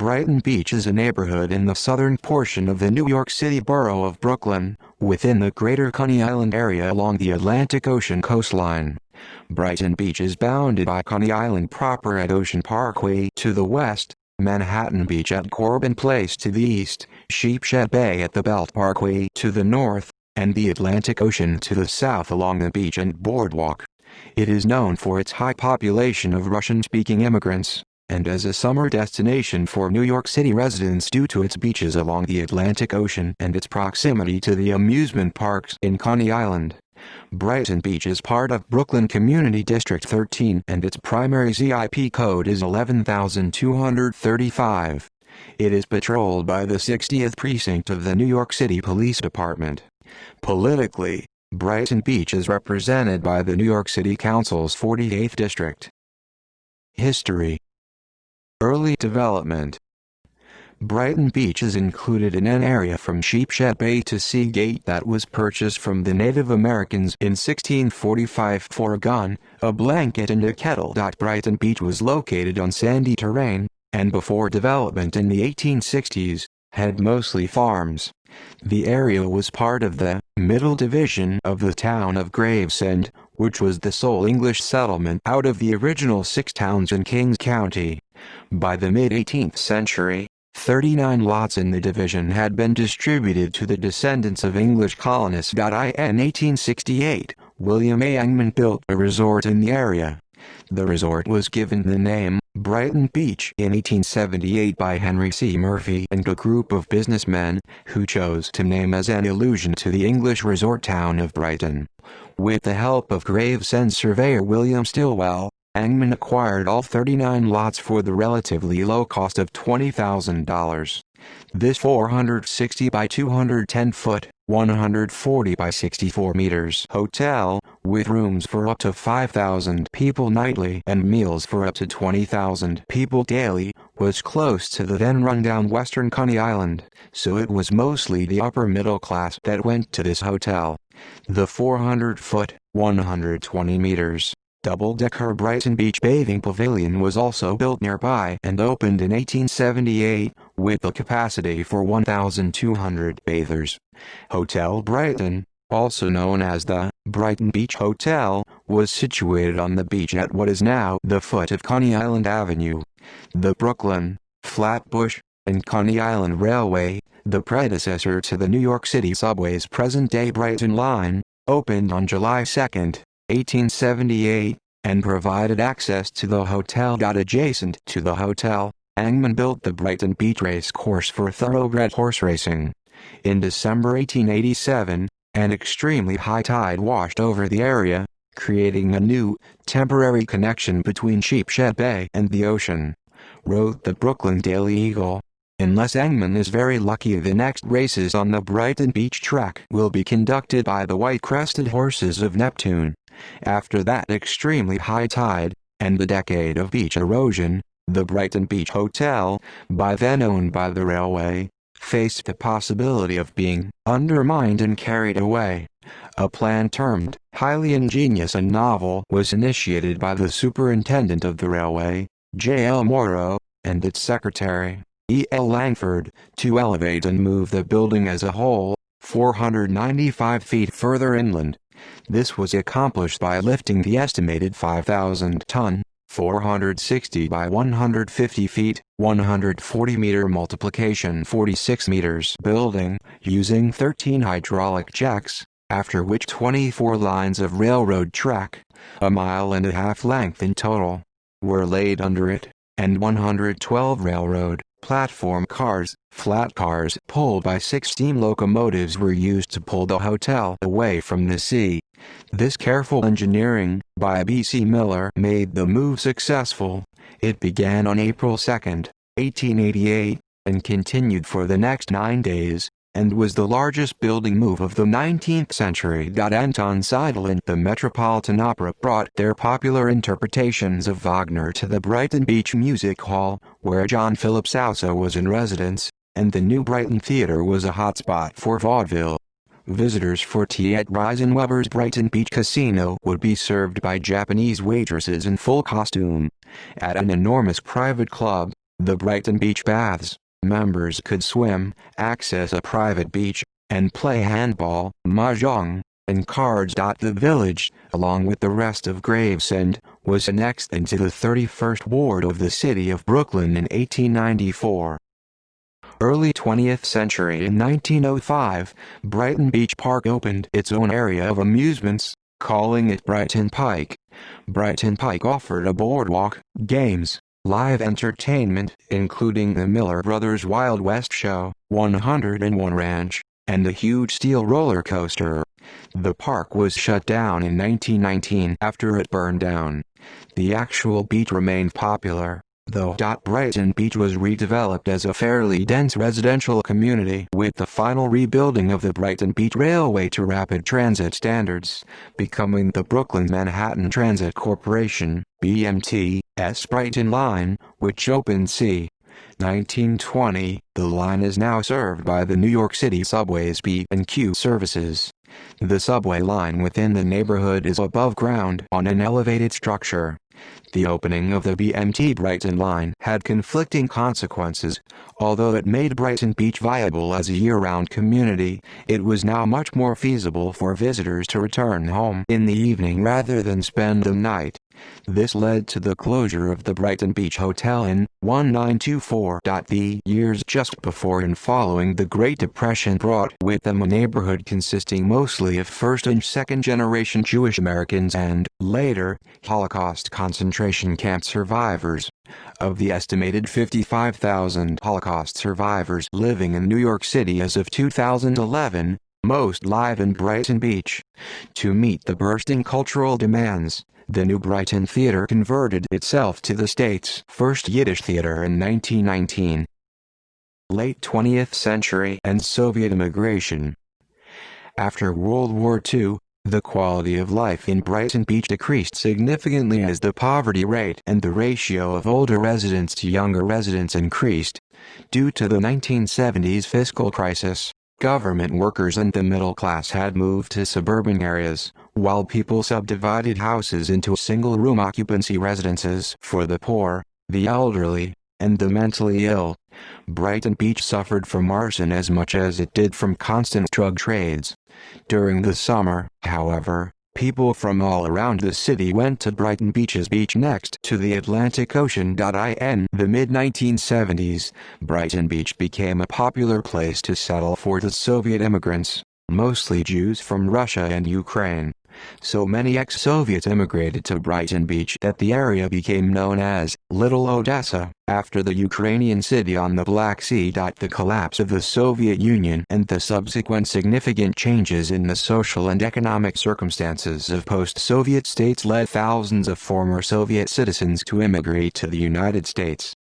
Brighton Beach is a neighborhood in the southern portion of the New York City borough of Brooklyn, within the Greater Coney Island area along the Atlantic Ocean coastline. Brighton Beach is bounded by Coney Island proper at Ocean Parkway to the west, Manhattan Beach at Corbin Place to the east, Sheepshead Bay at the Belt Parkway to the north, and the Atlantic Ocean to the south along the beach and boardwalk. It is known for its high population of Russian-speaking immigrants, and as a summer destination for New York City residents due to its beaches along the Atlantic Ocean and its proximity to the amusement parks in Coney Island. Brighton Beach is part of Brooklyn Community District 13 and its primary ZIP code is 11235. It is patrolled by the 60th Precinct of the New York City Police Department. Politically, Brighton Beach is represented by the New York City Council's 48th District. History. Early development. Brighton Beach is included in an area from Sheepshead Bay to Seagate that was purchased from the Native Americans in 1645 for a gun, a blanket and a kettle. Brighton Beach was located on sandy terrain, and before development in the 1860s, had mostly farms. The area was part of the Middle Division of the town of Gravesend, which was the sole English settlement out of the original 6 towns in Kings County. By the mid-18th century, 39 lots in the division had been distributed to the descendants of English colonists. In 1868, William A. Engman built a resort in the area. The resort was given the name Brighton Beach in 1878 by Henry C. Murphy and a group of businessmen, who chose to name as an allusion to the English resort town of Brighton. With the help of Gravesend surveyor William Stillwell, Engman acquired all 39 lots for the relatively low cost of $20,000. This 460 by 210 foot, 140 by 64 meters hotel, with rooms for up to 5,000 people nightly and meals for up to 20,000 people daily, was close to the then rundown western Coney Island, so it was mostly the upper middle class that went to this hotel. The 400 foot, 120 meters, double-decker Brighton Beach Bathing Pavilion was also built nearby and opened in 1878, with a capacity for 1,200 bathers. Hotel Brighton, also known as the Brighton Beach Hotel, was situated on the beach at what is now the foot of Coney Island Avenue. The Brooklyn, Flatbush, and Coney Island Railway, the predecessor to the New York City Subway's present-day Brighton line, opened on July 2, 1878, and provided access to the hotel. Adjacent to the hotel, Engman built the Brighton Beach Race Course for thoroughbred horse racing. In December 1887, an extremely high tide washed over the area, creating a new, temporary connection between Sheepshead Bay and the ocean. Wrote the Brooklyn Daily Eagle, "Unless Engman is very lucky, the next races on the Brighton Beach track will be conducted by the white-crested horses of Neptune." After that extremely high tide, and the decade of beach erosion, the Brighton Beach Hotel, by then owned by the railway, faced the possibility of being undermined and carried away. A plan termed highly ingenious and novel was initiated by the superintendent of the railway, J. L. Morrow, and its secretary, E. L. Langford, to elevate and move the building as a whole, 495 feet further inland. This was accomplished by lifting the estimated 5,000-ton, 460 by 150 feet, 140 meter multiplication 46 meters building, using 13 hydraulic jacks, after which 24 lines of railroad track, a mile and a half length in total, were laid under it, and 112 railroad platform cars, flat cars pulled by 6 steam locomotives were used to pull the hotel away from the sea. This careful engineering by B.C. Miller made the move successful. It began on April 2, 1888, and continued for the next 9 days, and was the largest building move of the 19th century. Anton Seidel and the Metropolitan Opera brought their popular interpretations of Wagner to the Brighton Beach Music Hall, where John Philip Sousa was in residence, and the New Brighton Theatre was a hotspot for vaudeville. Visitors for tea at Reisenweber's Brighton Beach Casino would be served by Japanese waitresses in full costume. At an enormous private club, The Brighton Beach Baths. Members could swim, access a private beach, and play handball, mahjong, and cards. The village, along with the rest of Gravesend, was annexed into the 31st Ward of the City of Brooklyn in 1894. Early 20th century. In 1905, Brighton Beach Park opened its own area of amusements, calling it Brighton Pike. Brighton Pike offered a boardwalk, games, live entertainment, including the Miller Brothers Wild West Show, 101 Ranch, and a huge steel roller coaster. The park was shut down in 1919 after it burned down. The actual beach remained popular, though. Brighton Beach was redeveloped as a fairly dense residential community with the final rebuilding of the Brighton Beach Railway to rapid transit standards, becoming the Brooklyn-Manhattan Transit Corporation, BMT's Brighton Line, which opened c. 1920. The line is now served by the New York City Subway's P&Q services. The subway line within the neighborhood is above ground on an elevated structure. The opening of the BMT Brighton line had conflicting consequences. Although it made Brighton Beach viable as a year-round community, it was now much more feasible for visitors to return home in the evening rather than spend the night. This led to the closure of the Brighton Beach Hotel in 1924. The years just before and following the Great Depression brought with them a neighborhood consisting mostly of first- and second-generation Jewish Americans and, later, Holocaust concentration camp survivors. Of the estimated 55,000 Holocaust survivors living in New York City as of 2011, most live in Brighton Beach. To meet the bursting cultural demands, the New Brighton Theater converted itself to the state's first Yiddish theater in 1919. Late 20th century and Soviet immigration. After World War II, the quality of life in Brighton Beach decreased significantly as the poverty rate and the ratio of older residents to younger residents increased. Due to the 1970s fiscal crisis, government workers and the middle class had moved to suburban areas, while people subdivided houses into single-room occupancy residences for the poor, the elderly, and the mentally ill. Brighton Beach suffered from arson as much as it did from constant drug trades. During the summer, however, people from all around the city went to Brighton Beach's beach next to the Atlantic Ocean. In the mid-1970s, Brighton Beach became a popular place to settle for the Soviet immigrants, mostly Jews from Russia and Ukraine. So many ex-Soviets immigrated to Brighton Beach that the area became known as Little Odessa, after the Ukrainian city on the Black Sea. The collapse of the Soviet Union and the subsequent significant changes in the social and economic circumstances of post-Soviet states led thousands of former Soviet citizens to immigrate to the United States.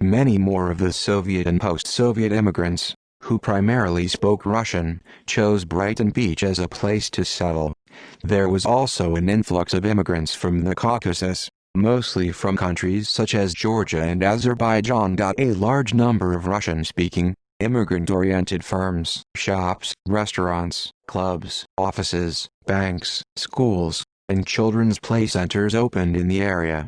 Many more of the Soviet and post-Soviet immigrants, who primarily spoke Russian, chose Brighton Beach as a place to settle. There was also an influx of immigrants from the Caucasus, mostly from countries such as Georgia and Azerbaijan. A large number of Russian-speaking, immigrant-oriented firms, shops, restaurants, clubs, offices, banks, schools, and children's play centers opened in the area.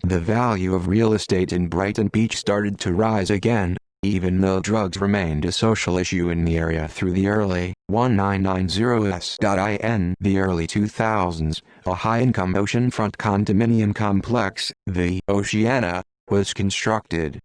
The value of real estate in Brighton Beach started to rise again, even though drugs remained a social issue in the area through the early 1990s. In the early 2000s, a high-income oceanfront condominium complex, the Oceana, was constructed.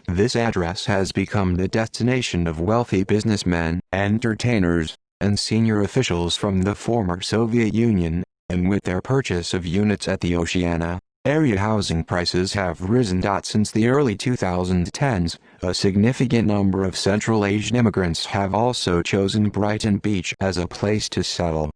This address has become the destination of wealthy businessmen, entertainers, and senior officials from the former Soviet Union, and with their purchase of units at the Oceana, area housing prices have risen. Since the early 2010s, a significant number of Central Asian immigrants have also chosen Brighton Beach as a place to settle.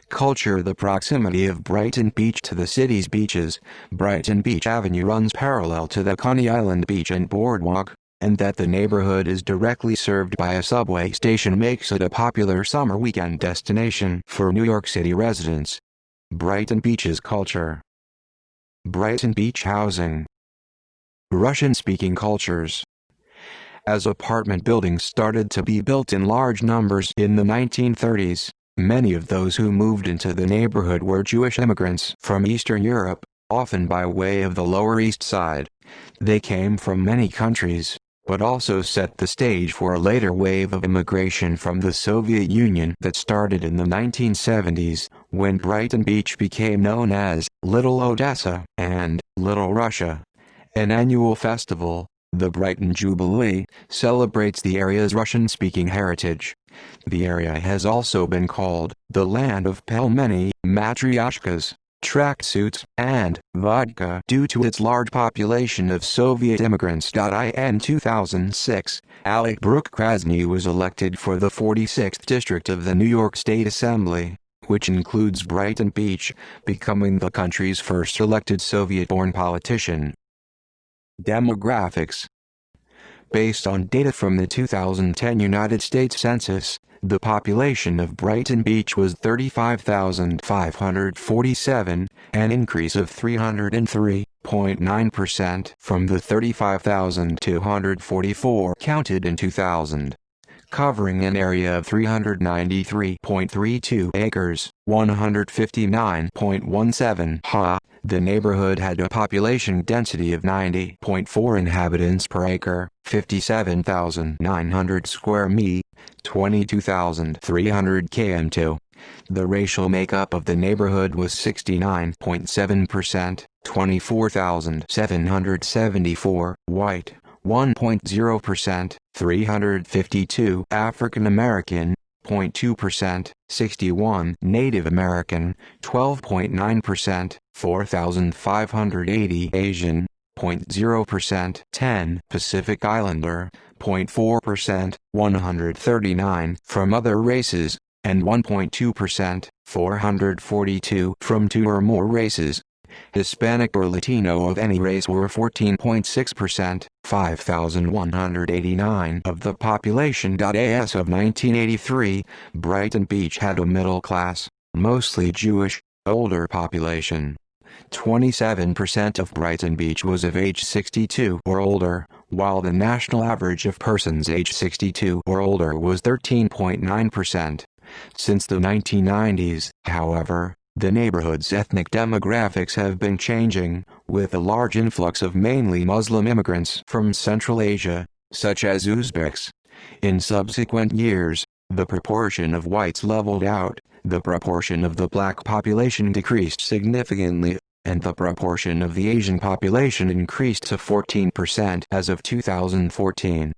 Culture. The proximity of Brighton Beach to the city's beaches. Brighton Beach Avenue runs parallel to the Coney Island Beach and Boardwalk, and that the neighborhood is directly served by a subway station makes it a popular summer weekend destination for New York City residents. Brighton Beach's culture. Brighton Beach housing. Russian-speaking cultures. As apartment buildings started to be built in large numbers in the 1930s, many of those who moved into the neighborhood were Jewish immigrants from Eastern Europe, often by way of the Lower East Side. They came from many countries, but also set the stage for a later wave of immigration from the Soviet Union that started in the 1970s, when Brighton Beach became known as Little Odessa and Little Russia. An annual festival, the Brighton Jubilee, celebrates the area's Russian-speaking heritage. The area has also been called the land of pelmeni, matryoshkas, tracksuits, and vodka due to its large population of Soviet immigrants. In 2006, Alec Brooke Krasny was elected for the 46th District of the New York State Assembly, which includes Brighton Beach, becoming the country's first elected Soviet-born politician. Demographics. Based on data from the 2010 United States Census, the population of Brighton Beach was 35,547, an increase of 303.9% from the 35,244 counted in 2000. Covering an area of 393.32 acres, 159.17 ha. The neighborhood had a population density of 90.4 inhabitants per acre, 57,900 square mi, 22,300 km2. The racial makeup of the neighborhood was 69.7%, 24,774 white, 1.0%, 352 African American, 0.2%, 61 Native American, 12.9%, 4,580 Asian, 0.0%, 10 Pacific Islander, 0.4%, 139 from other races, and 1.2%, 442 from two or more races. Hispanic or Latino of any race were 14.6%, 5,189 of the population. As of 1983, Brighton Beach had a middle-class, mostly Jewish, older population. 27% of Brighton Beach was of age 62 or older, while the national average of persons age 62 or older was 13.9%. Since the 1990s, however, the neighborhood's ethnic demographics have been changing, with a large influx of mainly Muslim immigrants from Central Asia, such as Uzbeks. In subsequent years, the proportion of whites leveled out, the proportion of the black population decreased significantly, and the proportion of the Asian population increased to 14% as of 2014.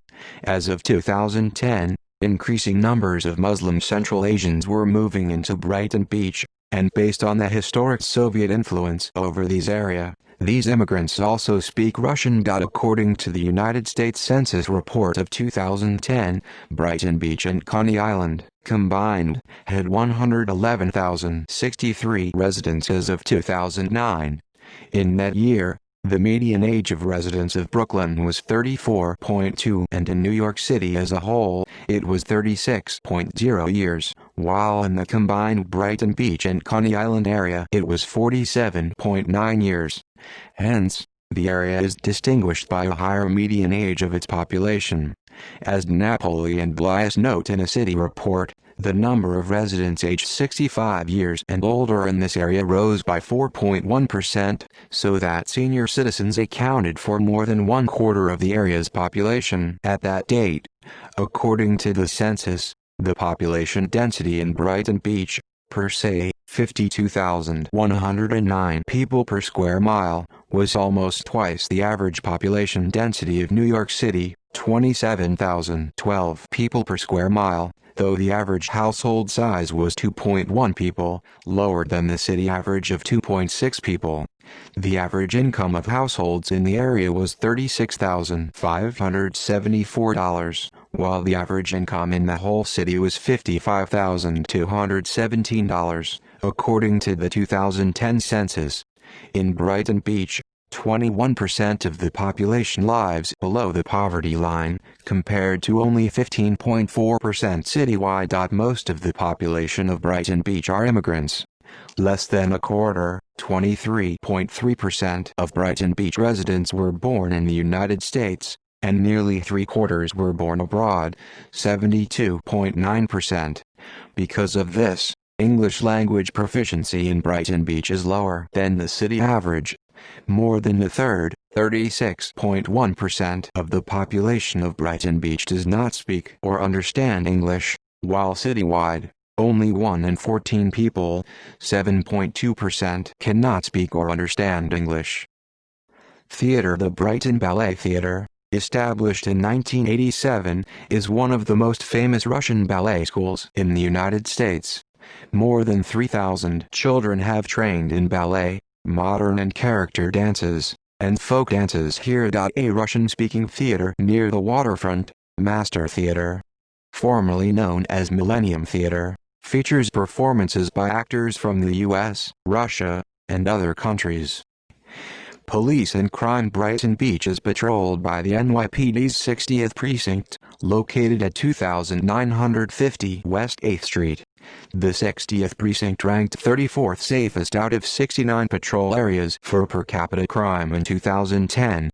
As of 2010, increasing numbers of Muslim Central Asians were moving into Brighton Beach, and based on the historic Soviet influence over these area, these immigrants also speak Russian. According to the United States Census report of 2010, Brighton Beach and Coney Island, combined, had 111,063 residents as of 2009. In that year, the median age of residents of Brooklyn was 34.2, and in New York City as a whole, it was 36.0 years, while in the combined Brighton Beach and Coney Island area it was 47.9 years. Hence, the area is distinguished by a higher median age of its population. As Napoleon Blias note in a city report, the number of residents aged 65 years and older in this area rose by 4.1%, so that senior citizens accounted for more than 1/4 of the area's population at that date. According to the census, the population density in Brighton Beach, per se, 52,109 people per square mile, was almost twice the average population density of New York City, 27,012 people per square mile, though the average household size was 2.1 people, lower than the city average of 2.6 people. The average income of households in the area was $36,574, while the average income in the whole city was $55,217, according to the 2010 census. In Brighton Beach, 21% of the population lives below the poverty line, compared to only 15.4% citywide. Most of the population of Brighton Beach are immigrants. Less than a quarter, 23.3% of Brighton Beach residents were born in the United States, and nearly 3/4 were born abroad, 72.9%. Because of this, English language proficiency in Brighton Beach is lower than the city average. More than a third, 36.1% of the population of Brighton Beach does not speak or understand English, while citywide, only 1 in 14 people, 7.2%, cannot speak or understand English. Theater. The Brighton Ballet Theater, established in 1987, is one of the most famous Russian ballet schools in the United States. More than 3,000 children have trained in ballet, modern and character dances, and folk dances here. A Russian-speaking theater near the waterfront, Master Theater, formerly known as Millennium Theater, features performances by actors from the US, Russia, and other countries. Police and crime. Brighton Beach is patrolled by the NYPD's 60th Precinct, located at 2950 West 8th Street. The 60th Precinct ranked 34th safest out of 69 patrol areas for per capita crime in 2010.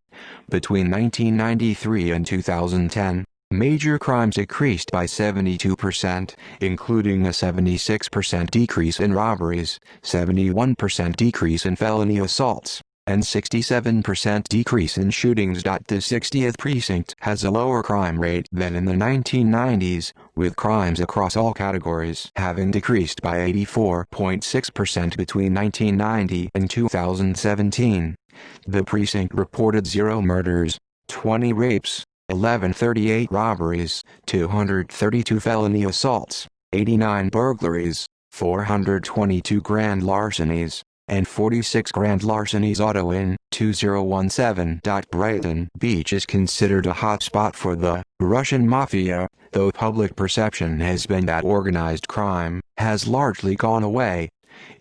Between 1993 and 2010, major crimes decreased by 72%, including a 76% decrease in robberies, 71% decrease in felony assaults, and 67% decrease in shootings. The 60th Precinct has a lower crime rate than in the 1990s, with crimes across all categories having decreased by 84.6% between 1990 and 2017. The precinct reported 0 murders, 20 rapes, 1138 robberies, 232 felony assaults, 89 burglaries, 422 grand larcenies, and 46 grand larcenies. Auto in 2017. Brighton Beach is considered a hotspot for the Russian mafia, though public perception has been that organized crime has largely gone away.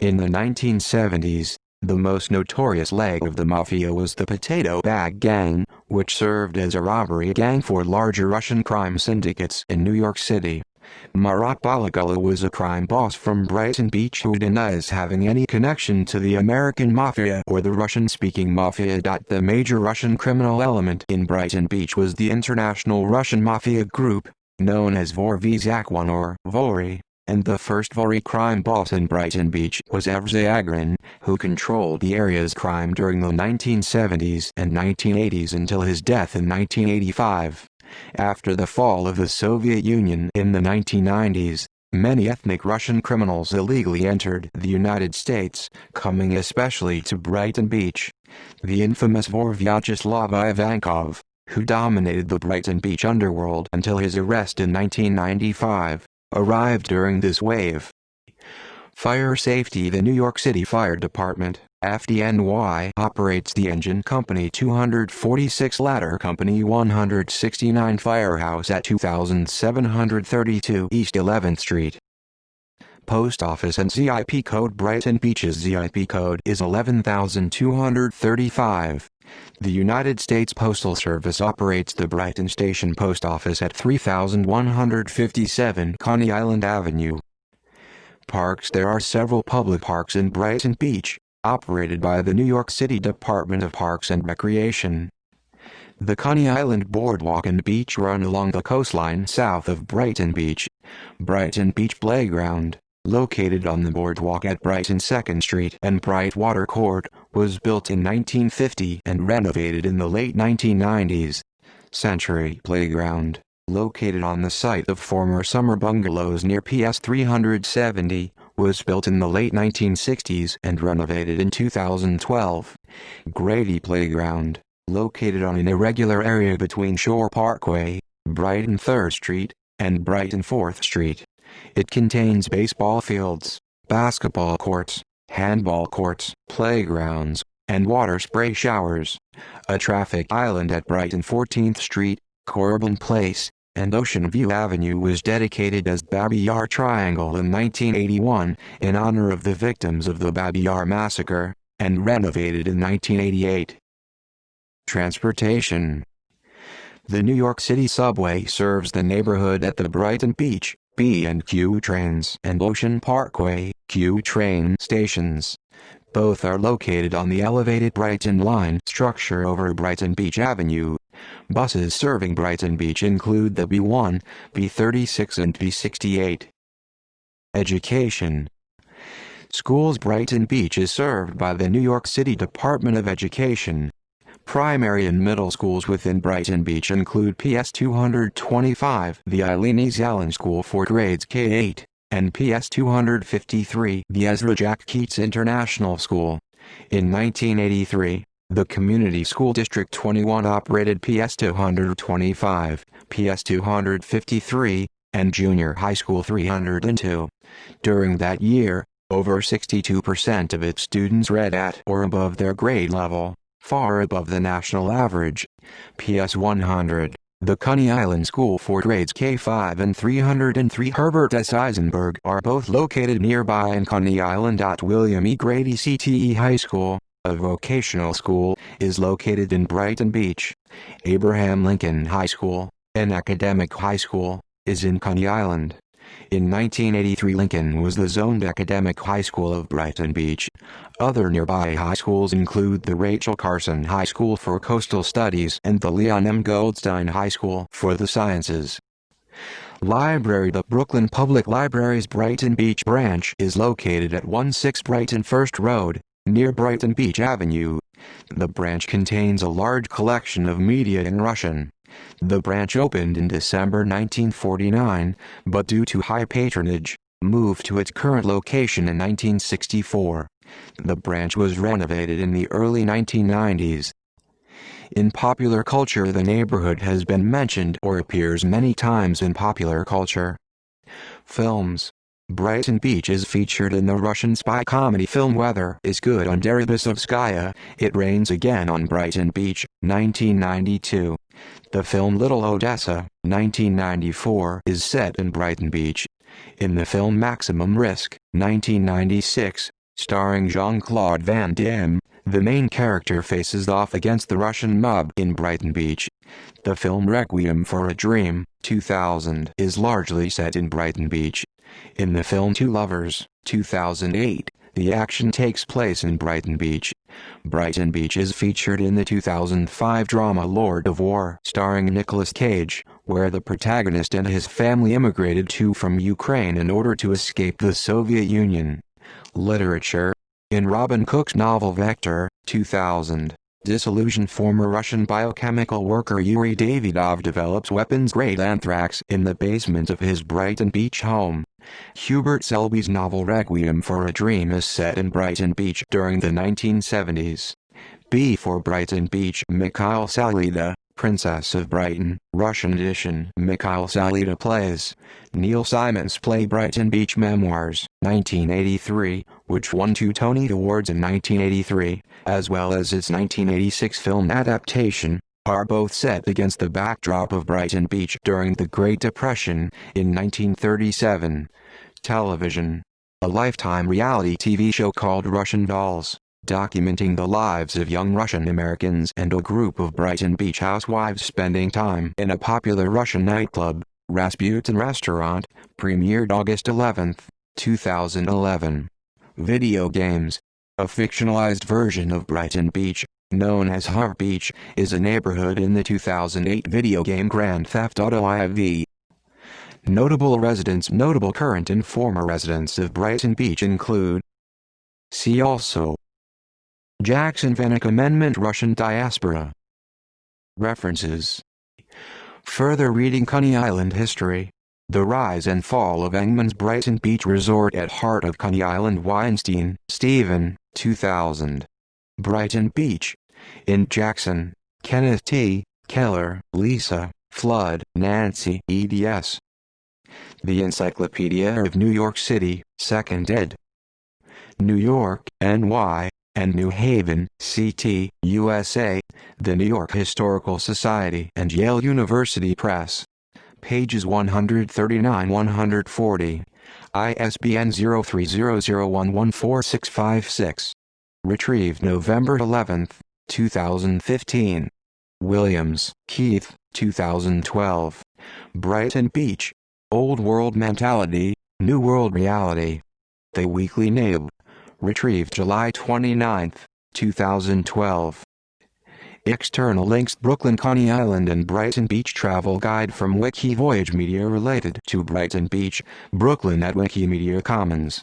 In the 1970s, the most notorious leg of the mafia was the Potato Bag Gang, which served as a robbery gang for larger Russian crime syndicates in New York City. Marat Balagula was a crime boss from Brighton Beach who denies having any connection to the American mafia or the Russian-speaking mafia. The major Russian criminal element in Brighton Beach was the international Russian mafia group, known as Vorvyzhak or Vori, and the first Vori crime boss in Brighton Beach was Evgeny Agrin, who controlled the area's crime during the 1970s and 1980s until his death in 1985. After the fall of the Soviet Union in the 1990s, many ethnic Russian criminals illegally entered the United States, coming especially to Brighton Beach. The infamous Vyacheslav Ivankov, who dominated the Brighton Beach underworld until his arrest in 1995, arrived during this wave. Fire safety. The New York City Fire Department, FDNY, operates the Engine Company 246 Ladder Company 169 Firehouse at 2732 East 11th Street. Post Office and ZIP Code. Brighton Beach's ZIP code is 11235. The United States Postal Service operates the Brighton Station Post Office at 3157 Coney Island Avenue. Parks. There are several public parks in Brighton Beach, operated by the New York City Department of Parks and Recreation. The Coney Island Boardwalk and Beach run along the coastline south of Brighton Beach. Brighton Beach Playground, located on the boardwalk at Brighton 2nd Street and Brightwater Court, was built in 1950 and renovated in the late 1990s. Century Playground, located on the site of former summer bungalows near PS 370, was built in the late 1960s and renovated in 2012. Grady Playground, located on an irregular area between Shore Parkway, Brighton 3rd Street, and Brighton 4th Street. It contains baseball fields, basketball courts, handball courts, playgrounds, and water spray showers. A traffic island at Brighton 14th Street, Corbin Place, and Ocean View Avenue was dedicated as Babi Yar Triangle in 1981 in honor of the victims of the Babi Yar massacre, and renovated in 1988. Transportation. The New York City Subway serves the neighborhood at the Brighton Beach, B&Q trains and Ocean Parkway, Q train stations. Both are located on the elevated Brighton Line structure over Brighton Beach Avenue. Buses serving Brighton Beach include the B1, B36 and B68. Education. Schools. Brighton Beach is served by the New York City Department of Education. Primary and middle schools within Brighton Beach include PS 225, the Eileen E. Allen School for grades K-8, and PS 253, the Ezra Jack Keats International School. In 1983, the Community School District 21 operated PS 225, PS 253, and Junior High School 302. During that year, over 62% of its students read at or above their grade level, far above the national average. PS 100, the Coney Island School for grades K5 and 303 Herbert S. Eisenberg are both located nearby in Coney Island. William E. Grady CTE High School, a vocational school, is located in Brighton Beach. Abraham Lincoln High School, an academic high school, is in Coney Island. In 1983, Lincoln was the zoned academic high school of Brighton Beach. Other nearby high schools include the Rachel Carson High School for Coastal Studies and the Leon M. Goldstein High School for the Sciences. Library. The Brooklyn Public Library's Brighton Beach branch is located at 16 Brighton First Road, near Brighton Beach Avenue. The branch contains a large collection of media in Russian. The branch opened in December 1949, but due to high patronage, moved to its current location in 1964. The branch was renovated in the early 1990s. In popular culture, the neighborhood has been mentioned or appears many times in popular culture. Films. Brighton Beach is featured in the Russian spy comedy film Weather is Good on Deribasovskaya, It Rains Again on Brighton Beach, 1992. The film Little Odessa, 1994, is set in Brighton Beach. In the film Maximum Risk, 1996, starring Jean-Claude Van Damme, the main character faces off against the Russian mob in Brighton Beach. The film Requiem for a Dream, 2000, is largely set in Brighton Beach. In the film Two Lovers, 2008, the action takes place in Brighton Beach. Brighton Beach is featured in the 2005 drama Lord of War, starring Nicolas Cage, where the protagonist and his family immigrated from Ukraine in order to escape the Soviet Union. Literature. In Robin Cook's novel Vector, 2000, disillusioned former Russian biochemical worker Yuri Davidov develops weapons-grade anthrax in the basement of his Brighton Beach home. Hubert Selby's novel Requiem for a Dream is set in Brighton Beach during the 1970s. B for Brighton Beach. Mikhail Salida, Princess of Brighton, Russian edition. Mikhail Salida plays. Neil Simon's play Brighton Beach Memoirs, 1983, which won 2 Tony Awards in 1983, as well as its 1986 film adaptation, are both set against the backdrop of Brighton Beach during the Great Depression, in 1937. Television. A Lifetime reality TV show called Russian Dolls, documenting the lives of young Russian Americans and a group of Brighton Beach housewives spending time in a popular Russian nightclub, Rasputin Restaurant, premiered August 11, 2011. Video games. A fictionalized version of Brighton Beach, known as Har Beach, is a neighborhood in the 2008 video game Grand Theft Auto IV. Notable residents. Notable current and former residents of Brighton Beach include. See also. Jackson-Vanik Amendment. Russian diaspora. References. Further reading. Coney Island history. The Rise and Fall of Engman's Brighton Beach Resort at Heart of Coney Island. Weinstein, Stephen, 2000. Brighton Beach. In Jackson. Kenneth T. Keller, Lisa, Flood, Nancy, eds. The Encyclopedia of New York City, 2nd ed. New York, NY, and New Haven, CT, USA, the New York Historical Society and Yale University Press. Pages 139-140. ISBN 0300114656. Retrieved November 11, 2015. Williams, Keith, 2012. Brighton Beach. Old World Mentality, New World Reality. The Weekly Nib. Retrieved July 29, 2012. External links. Brooklyn, Coney Island and Brighton Beach Travel Guide from Wikivoyage Media related to Brighton Beach, Brooklyn at Wikimedia Commons.